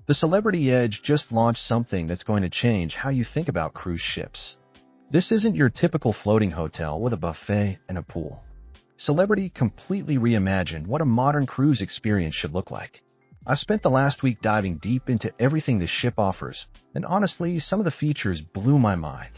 The Celebrity Edge just launched something that's going to change how you think about cruise ships. This isn't your typical floating hotel with a buffet and a pool. Celebrity completely reimagined what a modern cruise experience should look like. I spent the last week diving deep into everything the ship offers, and honestly, some of the features blew my mind.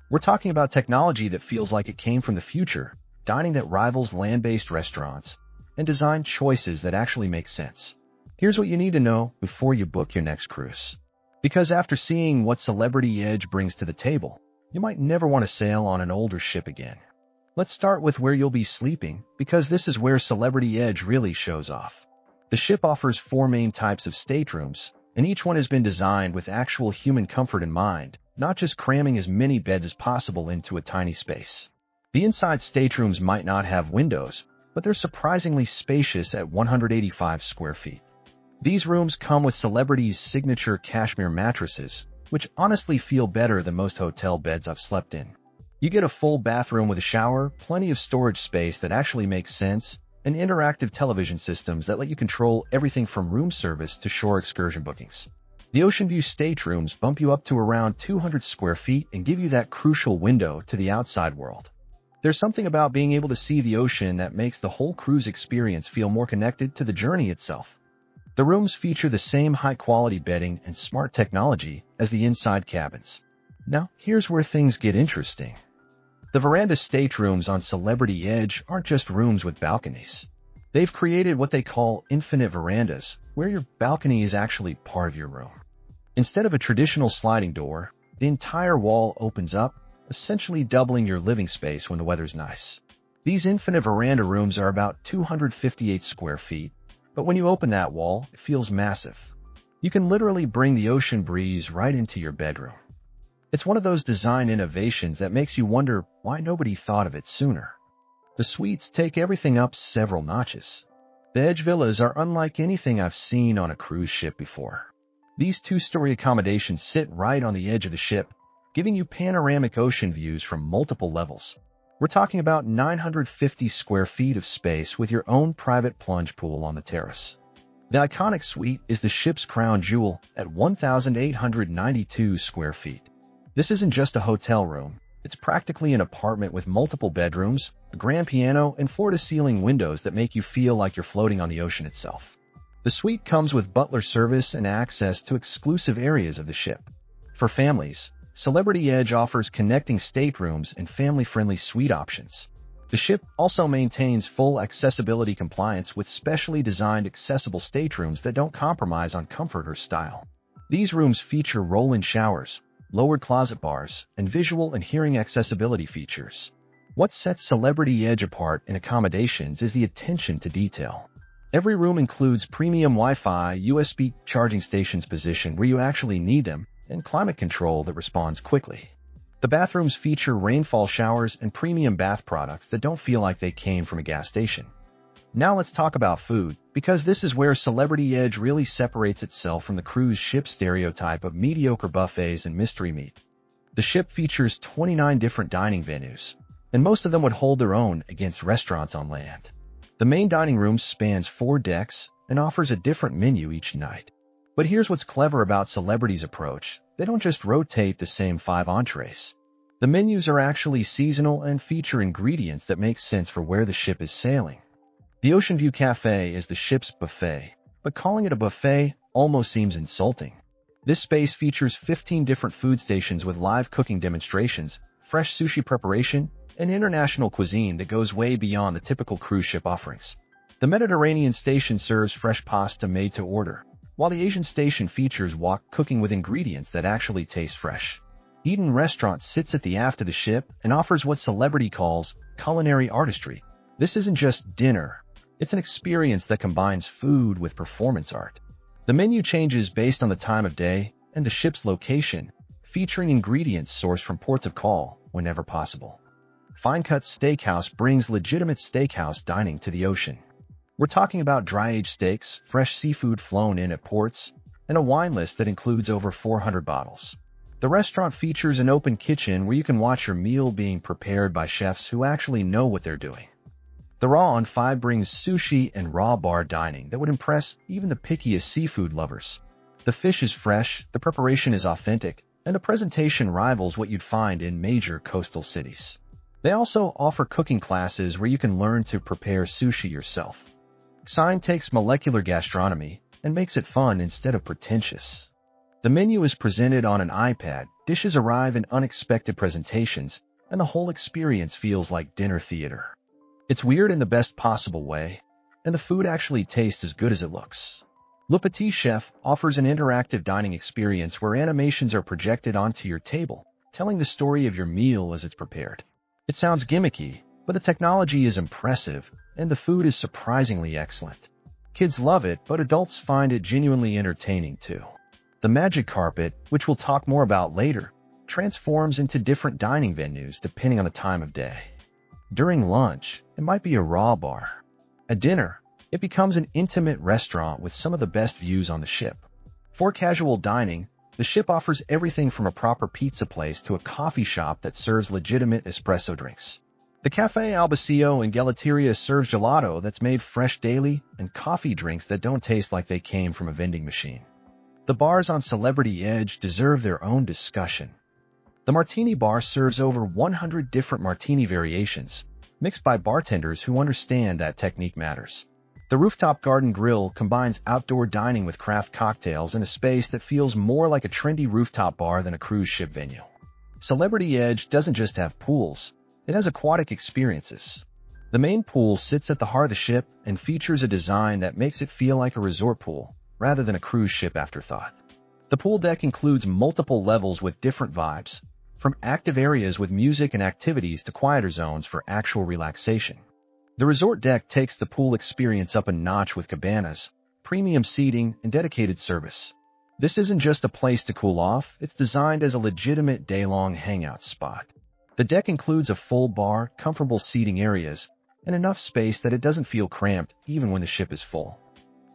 We're talking about technology that feels like it came from the future, dining that rivals land-based restaurants, and design choices that actually make sense. Here's what you need to know before you book your next cruise. Because after seeing what Celebrity Edge brings to the table, you might never want to sail on an older ship again. Let's start with where you'll be sleeping, because this is where Celebrity Edge really shows off. The ship offers 4 main types of staterooms, and each one has been designed with actual human comfort in mind, not just cramming as many beds as possible into a tiny space. The inside staterooms might not have windows, but they're surprisingly spacious at 185 square feet. These rooms come with Celebrity's signature cashmere mattresses, which honestly feel better than most hotel beds I've slept in. You get a full bathroom with a shower, plenty of storage space that actually makes sense, and interactive television systems that let you control everything from room service to shore excursion bookings. The Ocean View staterooms bump you up to around 200 square feet and give you that crucial window to the outside world. There's something about being able to see the ocean that makes the whole cruise experience feel more connected to the journey itself. The rooms feature the same high-quality bedding and smart technology as the inside cabins. Now, here's where things get interesting. The veranda staterooms on Celebrity Edge aren't just rooms with balconies. They've created what they call infinite verandas, where your balcony is actually part of your room. Instead of a traditional sliding door, the entire wall opens up, essentially doubling your living space when the weather's nice. These infinite veranda rooms are about 258 square feet, but when you open that wall, it feels massive. You can literally bring the ocean breeze right into your bedroom. It's one of those design innovations that makes you wonder why nobody thought of it sooner. The suites take everything up several notches. The Edge Villas are unlike anything I've seen on a cruise ship before. These 2-story accommodations sit right on the edge of the ship, giving you panoramic ocean views from multiple levels. We're talking about 950 square feet of space with your own private plunge pool on the terrace. The iconic suite is the ship's crown jewel at 1,892 square feet. This isn't just a hotel room. It's practically an apartment with multiple bedrooms, a grand piano, and floor-to-ceiling windows that make you feel like you're floating on the ocean itself. The suite comes with butler service and access to exclusive areas of the ship. For families, Celebrity Edge offers connecting staterooms and family-friendly suite options. The ship also maintains full accessibility compliance with specially designed accessible staterooms that don't compromise on comfort or style. These rooms feature roll-in showers, lowered closet bars, and visual and hearing accessibility features. What sets Celebrity Edge apart in accommodations is the attention to detail. Every room includes premium Wi-Fi, USB charging stations positioned where you actually need them, and climate control that responds quickly. The bathrooms feature rainfall showers and premium bath products that don't feel like they came from a gas station. Now let's talk about food, because this is where Celebrity Edge really separates itself from the cruise ship stereotype of mediocre buffets and mystery meat. The ship features 29 different dining venues, and most of them would hold their own against restaurants on land. The main dining room spans 4 decks and offers a different menu each night. But here's what's clever about Celebrity's approach. They don't just rotate the same 5 entrees. The menus are actually seasonal and feature ingredients that make sense for where the ship is sailing. The Ocean View Cafe is the ship's buffet, but calling it a buffet almost seems insulting. This space features 15 different food stations with live cooking demonstrations, fresh sushi preparation, and international cuisine that goes way beyond the typical cruise ship offerings. The Mediterranean station serves fresh pasta made to order, while the Asian station features wok cooking with ingredients that actually taste fresh. Eden Restaurant sits at the aft of the ship and offers what Celebrity calls culinary artistry. This isn't just dinner. It's an experience that combines food with performance art. The menu changes based on the time of day and the ship's location, featuring ingredients sourced from ports of call whenever possible. Fine Cut Steakhouse brings legitimate steakhouse dining to the ocean. We're talking about dry-aged steaks, fresh seafood flown in at ports, and a wine list that includes over 400 bottles. The restaurant features an open kitchen where you can watch your meal being prepared by chefs who actually know what they're doing. The Raw on 5 brings sushi and raw bar dining that would impress even the pickiest seafood lovers. The fish is fresh, the preparation is authentic, and the presentation rivals what you'd find in major coastal cities. They also offer cooking classes where you can learn to prepare sushi yourself. Sign takes molecular gastronomy and makes it fun instead of pretentious. The menu is presented on an iPad, dishes arrive in unexpected presentations, and the whole experience feels like dinner theater. It's weird in the best possible way, and the food actually tastes as good as it looks. Le Petit Chef offers an interactive dining experience where animations are projected onto your table, telling the story of your meal as it's prepared. It sounds gimmicky, but the technology is impressive, and the food is surprisingly excellent. Kids love it, but adults find it genuinely entertaining too. The Magic Carpet, which we'll talk more about later, transforms into different dining venues depending on the time of day. During lunch, it might be a raw bar. At dinner, it becomes an intimate restaurant with some of the best views on the ship. For casual dining, the ship offers everything from a proper pizza place to a coffee shop that serves legitimate espresso drinks. The Café Albaceo in Gelateria serves gelato that's made fresh daily and coffee drinks that don't taste like they came from a vending machine. The bars on Celebrity Edge deserve their own discussion. The Martini Bar serves over 100 different martini variations, mixed by bartenders who understand that technique matters. The Rooftop Garden Grill combines outdoor dining with craft cocktails in a space that feels more like a trendy rooftop bar than a cruise ship venue. Celebrity Edge doesn't just have pools, it has aquatic experiences. The main pool sits at the heart of the ship and features a design that makes it feel like a resort pool, rather than a cruise ship afterthought. The pool deck includes multiple levels with different vibes, from active areas with music and activities to quieter zones for actual relaxation. The resort deck takes the pool experience up a notch with cabanas, premium seating, and dedicated service. This isn't just a place to cool off, it's designed as a legitimate day-long hangout spot. The deck includes a full bar, comfortable seating areas, and enough space that it doesn't feel cramped even when the ship is full.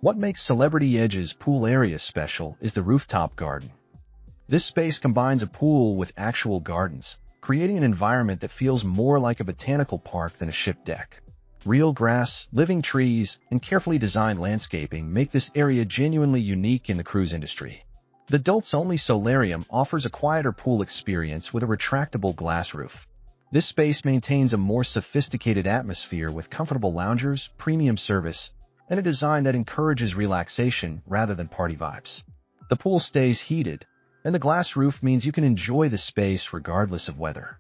What makes Celebrity Edge's pool area special is the rooftop garden. This space combines a pool with actual gardens, creating an environment that feels more like a botanical park than a ship deck. Real grass, living trees, and carefully designed landscaping make this area genuinely unique in the cruise industry. The adults-only solarium offers a quieter pool experience with a retractable glass roof. This space maintains a more sophisticated atmosphere with comfortable loungers, premium service, and a design that encourages relaxation rather than party vibes. The pool stays heated, and the glass roof means you can enjoy the space regardless of weather.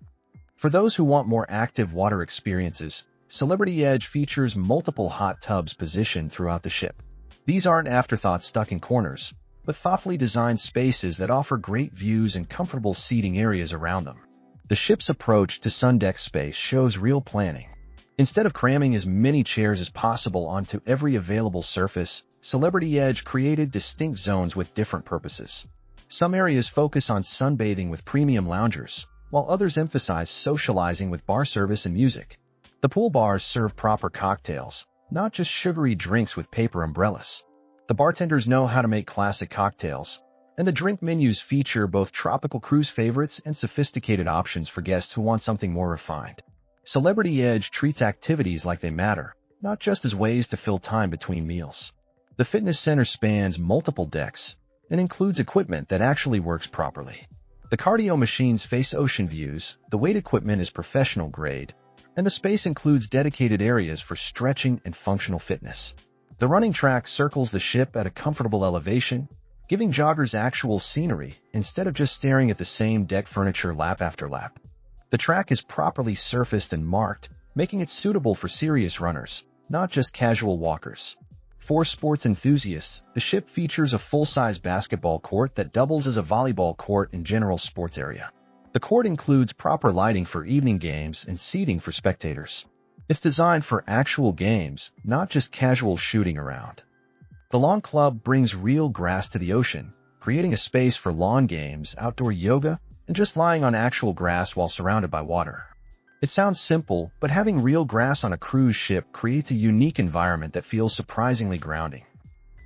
For those who want more active water experiences, Celebrity Edge features multiple hot tubs positioned throughout the ship. These aren't afterthoughts stuck in corners, but thoughtfully designed spaces that offer great views and comfortable seating areas around them. The ship's approach to sun deck space shows real planning. Instead of cramming as many chairs as possible onto every available surface, Celebrity Edge created distinct zones with different purposes. Some areas focus on sunbathing with premium loungers, while others emphasize socializing with bar service and music. The pool bars serve proper cocktails, not just sugary drinks with paper umbrellas. The bartenders know how to make classic cocktails, and the drink menus feature both tropical cruise favorites and sophisticated options for guests who want something more refined. Celebrity Edge treats activities like they matter, not just as ways to fill time between meals. The fitness center spans multiple decks and includes equipment that actually works properly. The cardio machines face ocean views, the weight equipment is professional grade, and the space includes dedicated areas for stretching and functional fitness. The running track circles the ship at a comfortable elevation, giving joggers actual scenery instead of just staring at the same deck furniture lap after lap. The track is properly surfaced and marked, making it suitable for serious runners, not just casual walkers. For sports enthusiasts, the ship features a full-size basketball court that doubles as a volleyball court and general sports area. The court includes proper lighting for evening games and seating for spectators. It's designed for actual games, not just casual shooting around. The lawn club brings real grass to the ocean, creating a space for lawn games, outdoor yoga, and just lying on actual grass while surrounded by water. It sounds simple, but having real grass on a cruise ship creates a unique environment that feels surprisingly grounding.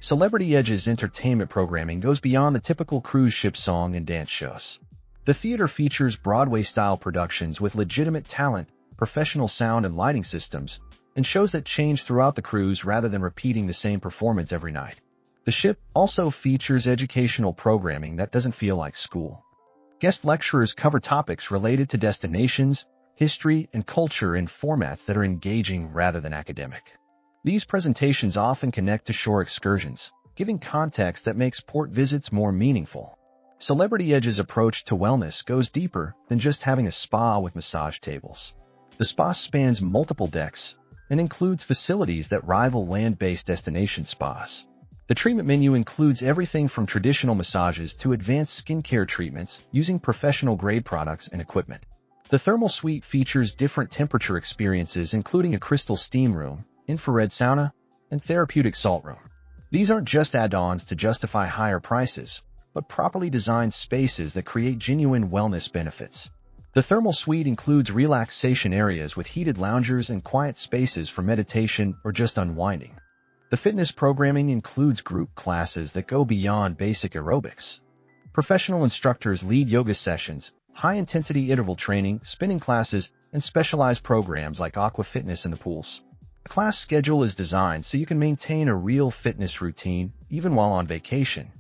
Celebrity Edge's entertainment programming goes beyond the typical cruise ship song and dance shows. The theater features Broadway-style productions with legitimate talent, professional sound and lighting systems, and shows that change throughout the cruise rather than repeating the same performance every night. The ship also features educational programming that doesn't feel like school. Guest lecturers cover topics related to destinations, history, and culture in formats that are engaging rather than academic. These presentations often connect to shore excursions, giving context that makes port visits more meaningful. Celebrity Edge's approach to wellness goes deeper than just having a spa with massage tables. The spa spans multiple decks and includes facilities that rival land-based destination spas. The treatment menu includes everything from traditional massages to advanced skincare treatments using professional-grade products and equipment. The thermal suite features different temperature experiences including a crystal steam room, infrared sauna, and therapeutic salt room. These aren't just add-ons to justify higher prices, but properly designed spaces that create genuine wellness benefits. The thermal suite includes relaxation areas with heated loungers and quiet spaces for meditation or just unwinding. The fitness programming includes group classes that go beyond basic aerobics. Professional instructors lead yoga sessions, high-intensity interval training, spinning classes, and specialized programs like aqua fitness in the pools. The class schedule is designed so you can maintain a real fitness routine even while on vacation.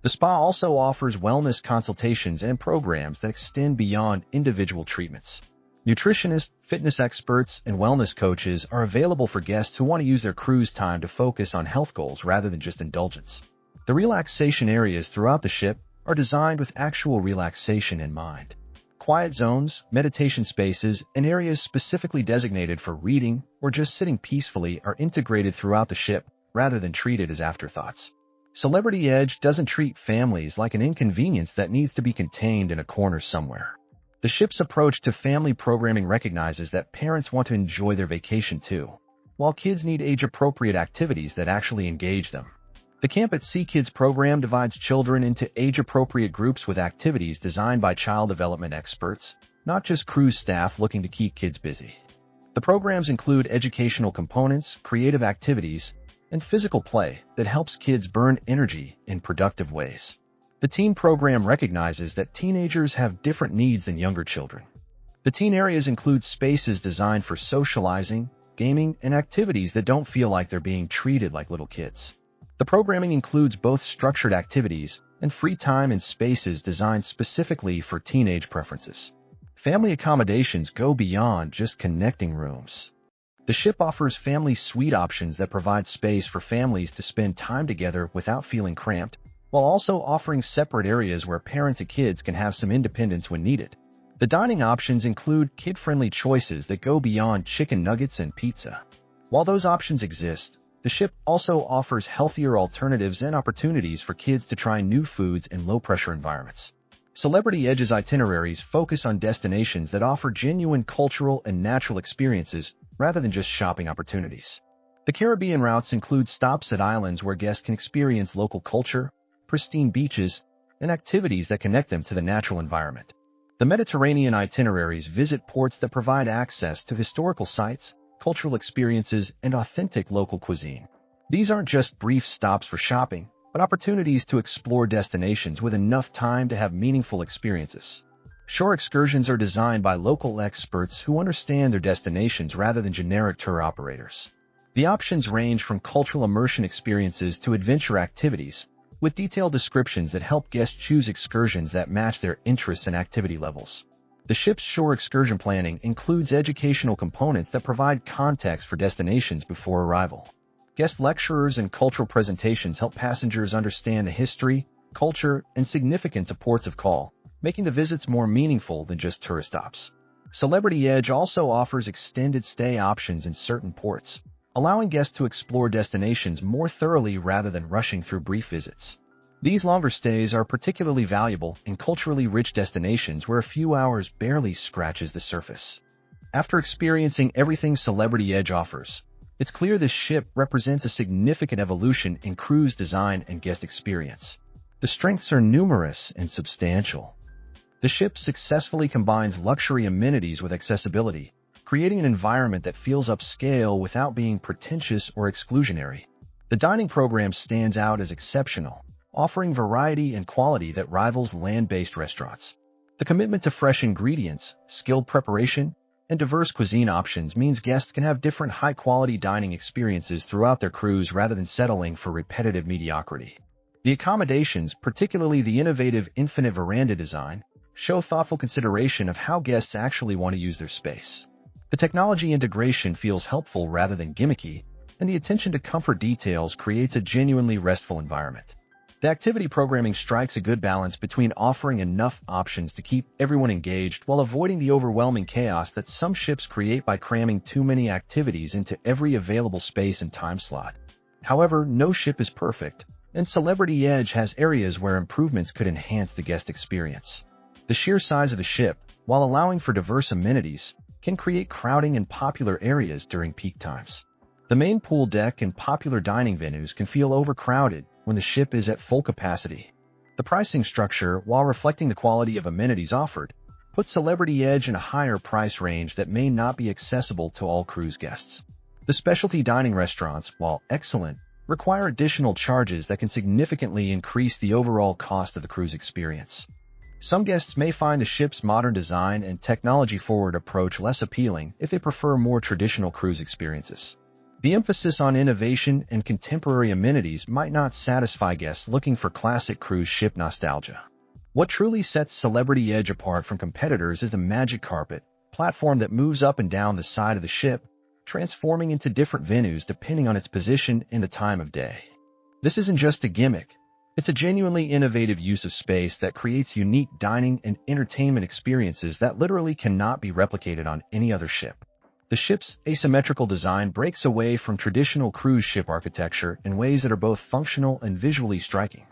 The spa also offers wellness consultations and programs that extend beyond individual treatments. Nutritionists, fitness experts, and wellness coaches are available for guests who want to use their cruise time to focus on health goals rather than just indulgence. The relaxation areas throughout the ship are designed with actual relaxation in mind. Quiet zones, meditation spaces, and areas specifically designated for reading or just sitting peacefully are integrated throughout the ship rather than treated as afterthoughts. Celebrity Edge doesn't treat families like an inconvenience that needs to be contained in a corner somewhere. The ship's approach to family programming recognizes that parents want to enjoy their vacation too, while kids need age-appropriate activities that actually engage them. The Camp at Sea Kids program divides children into age-appropriate groups with activities designed by child development experts, not just cruise staff looking to keep kids busy. The programs include educational components, creative activities, and physical play that helps kids burn energy in productive ways. The teen program recognizes that teenagers have different needs than younger children. The teen areas include spaces designed for socializing, gaming, and activities that don't feel like they're being treated like little kids. The programming includes both structured activities and free time in spaces designed specifically for teenage preferences. Family accommodations go beyond just connecting rooms. The ship offers family suite options that provide space for families to spend time together without feeling cramped, while also offering separate areas where parents and kids can have some independence when needed. The dining options include kid-friendly choices that go beyond chicken nuggets and pizza. While those options exist, the ship also offers healthier alternatives and opportunities for kids to try new foods in low-pressure environments. Celebrity Edge's itineraries focus on destinations that offer genuine cultural and natural experiences rather than just shopping opportunities. The Caribbean routes include stops at islands where guests can experience local culture, pristine beaches, and activities that connect them to the natural environment. The Mediterranean itineraries visit ports that provide access to historical sites, cultural experiences, and authentic local cuisine. These aren't just brief stops for shopping, but opportunities to explore destinations with enough time to have meaningful experiences. Shore excursions are designed by local experts who understand their destinations rather than generic tour operators. The options range from cultural immersion experiences to adventure activities, with detailed descriptions that help guests choose excursions that match their interests and activity levels. The ship's shore excursion planning includes educational components that provide context for destinations before arrival. Guest lecturers and cultural presentations help passengers understand the history, culture, and significance of ports of call, making the visits more meaningful than just tourist stops. Celebrity Edge also offers extended stay options in certain ports, allowing guests to explore destinations more thoroughly rather than rushing through brief visits. These longer stays are particularly valuable in culturally rich destinations where a few hours barely scratches the surface. After experiencing everything Celebrity Edge offers, it's clear this ship represents a significant evolution in cruise design and guest experience. The strengths are numerous and substantial. The ship successfully combines luxury amenities with accessibility, creating an environment that feels upscale without being pretentious or exclusionary. The dining program stands out as exceptional, offering variety and quality that rivals land-based restaurants. The commitment to fresh ingredients, skilled preparation, and diverse cuisine options means guests can have different high-quality dining experiences throughout their cruise rather than settling for repetitive mediocrity. The accommodations, particularly the innovative infinite veranda design, show thoughtful consideration of how guests actually want to use their space. The technology integration feels helpful rather than gimmicky, and the attention to comfort details creates a genuinely restful environment. The activity programming strikes a good balance between offering enough options to keep everyone engaged while avoiding the overwhelming chaos that some ships create by cramming too many activities into every available space and time slot. However, no ship is perfect, and Celebrity Edge has areas where improvements could enhance the guest experience. The sheer size of the ship, while allowing for diverse amenities, can create crowding in popular areas during peak times. The main pool deck and popular dining venues can feel overcrowded when the ship is at full capacity. The pricing structure, while reflecting the quality of amenities offered, puts Celebrity Edge in a higher price range that may not be accessible to all cruise guests. The specialty dining restaurants, while excellent, require additional charges that can significantly increase the overall cost of the cruise experience. Some guests may find the ship's modern design and technology-forward approach less appealing if they prefer more traditional cruise experiences. The emphasis on innovation and contemporary amenities might not satisfy guests looking for classic cruise ship nostalgia. What truly sets Celebrity Edge apart from competitors is the magic carpet platform that moves up and down the side of the ship, transforming into different venues depending on its position and the time of day. This isn't just a gimmick. It's a genuinely innovative use of space that creates unique dining and entertainment experiences that literally cannot be replicated on any other ship. The ship's asymmetrical design breaks away from traditional cruise ship architecture in ways that are both functional and visually striking.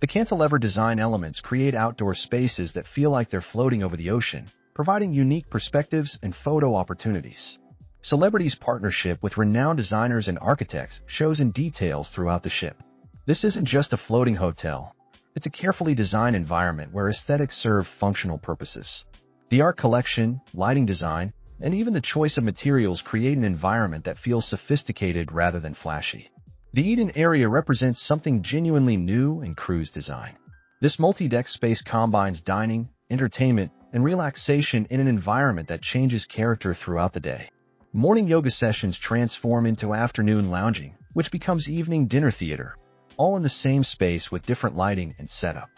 The cantilever design elements create outdoor spaces that feel like they're floating over the ocean, providing unique perspectives and photo opportunities. Celebrity's partnership with renowned designers and architects shows in details throughout the ship. This isn't just a floating hotel. It's a carefully designed environment where aesthetics serve functional purposes. The art collection, lighting design, and even the choice of materials create an environment that feels sophisticated rather than flashy. The Eden area represents something genuinely new in cruise design. This multi-deck space combines dining, entertainment, and relaxation in an environment that changes character throughout the day. Morning yoga sessions transform into afternoon lounging, which becomes evening dinner theater, all in the same space with different lighting and setup.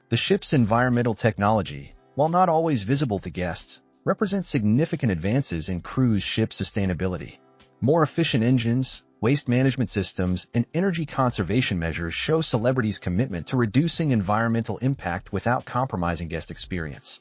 The ship's environmental technology, while not always visible to guests, represents significant advances in cruise ship sustainability. More efficient engines, waste management systems, and energy conservation measures show Celebrity's commitment to reducing environmental impact without compromising guest experience.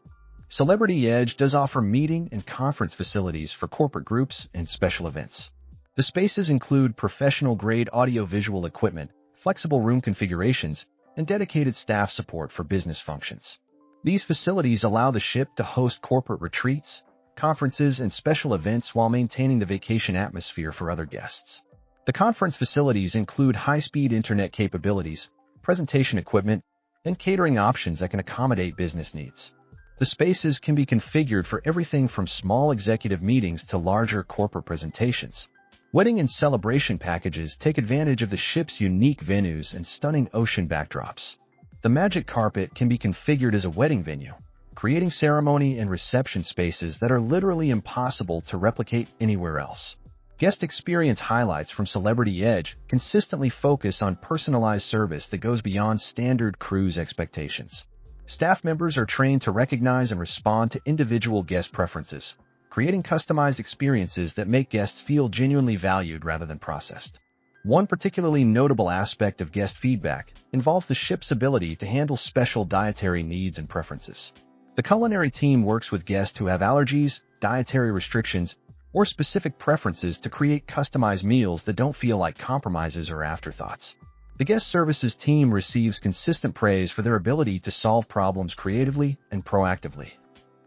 Celebrity Edge does offer meeting and conference facilities for corporate groups and special events. The spaces include professional-grade audio-visual equipment, flexible room configurations, and dedicated staff support for business functions. These facilities allow the ship to host corporate retreats, conferences, and special events while maintaining the vacation atmosphere for other guests. The conference facilities include high-speed internet capabilities, presentation equipment, and catering options that can accommodate business needs. The spaces can be configured for everything from small executive meetings to larger corporate presentations. Wedding and celebration packages take advantage of the ship's unique venues and stunning ocean backdrops. The magic carpet can be configured as a wedding venue, creating ceremony and reception spaces that are literally impossible to replicate anywhere else. Guest experience highlights from Celebrity Edge consistently focus on personalized service that goes beyond standard cruise expectations. Staff members are trained to recognize and respond to individual guest preferences, creating customized experiences that make guests feel genuinely valued rather than processed. One particularly notable aspect of guest feedback involves the ship's ability to handle special dietary needs and preferences. The Culinary team works with guests who have allergies, dietary restrictions, or specific preferences to create customized meals that don't feel like compromises or afterthoughts. The guest services team receives consistent praise for their ability to solve problems creatively and proactively.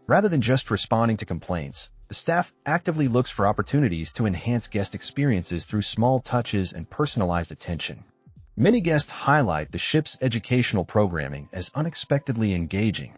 Rather than just responding to complaints, the staff actively looks for opportunities to enhance guest experiences through small touches and personalized attention. Many guests highlight the ship's educational programming as unexpectedly engaging.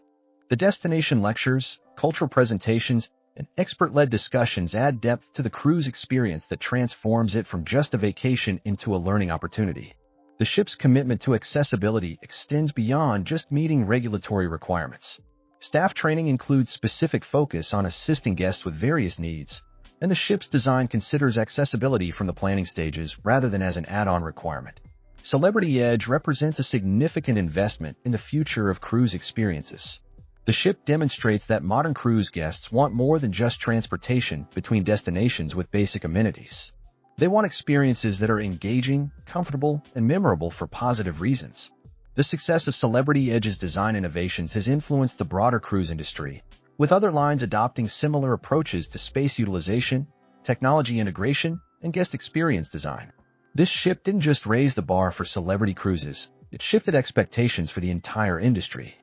The destination lectures, cultural presentations, and expert-led discussions add depth to the cruise experience that transforms it from just a vacation into a learning opportunity. The ship's commitment to accessibility extends beyond just meeting regulatory requirements. Staff training includes specific focus on assisting guests with various needs, and the ship's design considers accessibility from the planning stages rather than as an add-on requirement. Celebrity Edge represents a significant investment in the future of cruise experiences. The ship demonstrates that modern cruise guests want more than just transportation between destinations with basic amenities. They want experiences that are engaging, comfortable, and memorable for positive reasons. The success of Celebrity Edge's design innovations has influenced the broader cruise industry, with other lines adopting similar approaches to space utilization, technology integration, and guest experience design. This ship didn't just raise the bar for celebrity cruises, it shifted expectations for the entire industry.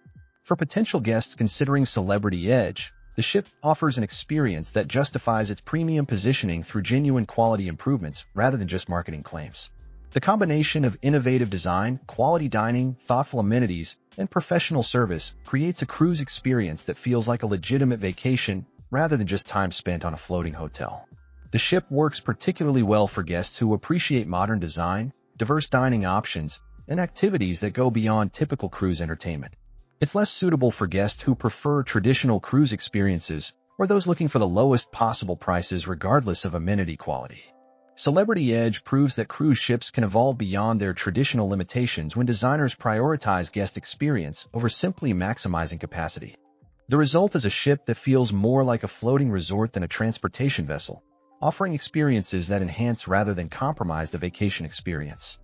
For potential guests considering Celebrity Edge, the ship offers an experience that justifies its premium positioning through genuine quality improvements rather than just marketing claims. The combination of innovative design, quality dining, thoughtful amenities, and professional service creates a cruise experience that feels like a legitimate vacation rather than just time spent on a floating hotel. The ship works particularly well for guests who appreciate modern design, diverse dining options, and activities that go beyond typical cruise entertainment. It's less suitable for guests who prefer traditional cruise experiences or those looking for the lowest possible prices regardless of amenity quality. Celebrity Edge proves that cruise ships can evolve beyond their traditional limitations when designers prioritize guest experience over simply maximizing capacity. The result is a ship that feels more like a floating resort than a transportation vessel, offering experiences that enhance rather than compromise the vacation experience.